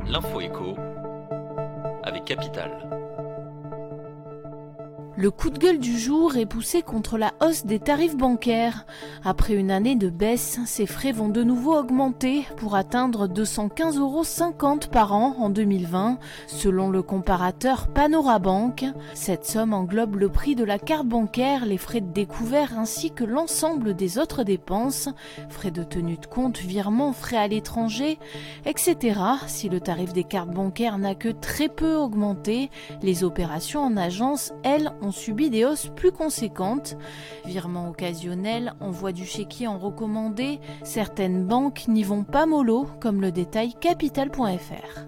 L'info écho avec Capital. Le coup de gueule du jour est poussé contre la hausse des tarifs bancaires. Après une année de baisse, ces frais vont de nouveau augmenter pour atteindre 215,50 € par an en 2020, selon le comparateur Panorabank. Cette somme englobe le prix de la carte bancaire, les frais de découvert ainsi que l'ensemble des autres dépenses, frais de tenue de compte, virements, frais à l'étranger, etc. Si le tarif des cartes bancaires n'a que très peu augmenté, les opérations en agence, elles, ont subi des hausses plus conséquentes. Virements occasionnels, envoi du chéquier en recommandé, certaines banques n'y vont pas mollo, comme le détaille Capital.fr.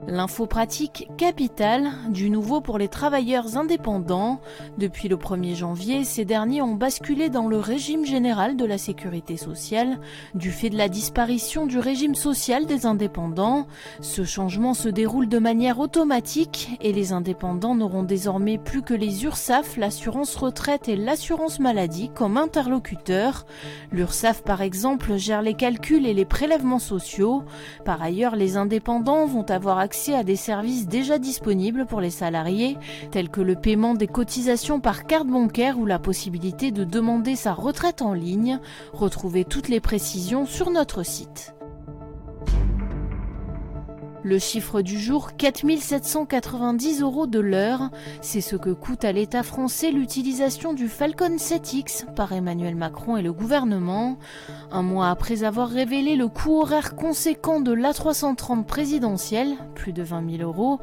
L'info pratique Capital, du nouveau pour les travailleurs indépendants. Depuis le 1er janvier, ces derniers ont basculé dans le régime général de la sécurité sociale, du fait de la disparition du régime social des indépendants. Ce changement se déroule de manière automatique et les indépendants n'auront désormais plus que les URSSAF, l'assurance retraite et l'assurance maladie comme interlocuteurs. L'URSSAF, par exemple, gère les calculs et les prélèvements sociaux. Par ailleurs, les indépendants vont avoir accès à des services déjà disponibles pour les salariés, tels que le paiement des cotisations par carte bancaire ou la possibilité de demander sa retraite en ligne. Retrouvez toutes les précisions sur notre site. Le chiffre du jour, 4 790 € de l'heure, c'est ce que coûte à l'État français l'utilisation du Falcon 7X par Emmanuel Macron et le gouvernement. Un mois après avoir révélé le coût horaire conséquent de l'A330 présidentielle, plus de 20 000 €,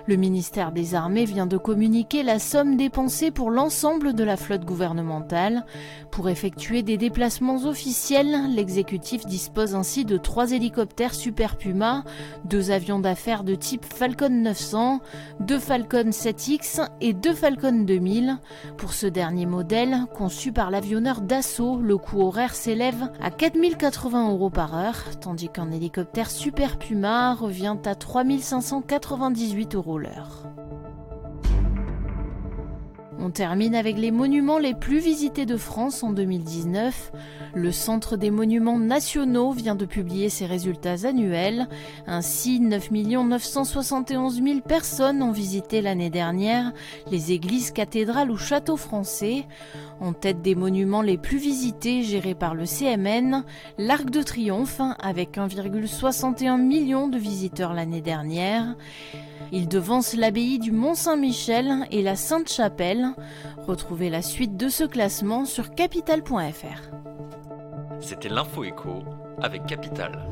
le ministère des Armées vient de communiquer la somme dépensée pour l'ensemble de la flotte gouvernementale. Pour effectuer des déplacements officiels, l'exécutif dispose ainsi de 3 hélicoptères Super Puma, 2 avions d'affaires de type Falcon 900, 2 Falcon 7X et 2 Falcon 2000. Pour ce dernier modèle, conçu par l'avionneur Dassault, le coût horaire s'élève à 4 080 € par heure, tandis qu'un hélicoptère Super Puma revient à 3 598 € l'heure. On termine avec les monuments les plus visités de France en 2019. Le Centre des monuments nationaux vient de publier ses résultats annuels. Ainsi, 9 971 000 personnes ont visité l'année dernière les églises, cathédrales ou châteaux français. En tête des monuments les plus visités gérés par le CMN, l'Arc de Triomphe, avec 1,61 million de visiteurs l'année dernière. Il devance l'abbaye du Mont-Saint-Michel et la Sainte-Chapelle. Retrouvez la suite de ce classement sur Capital.fr. C'était l'info écho avec Capital.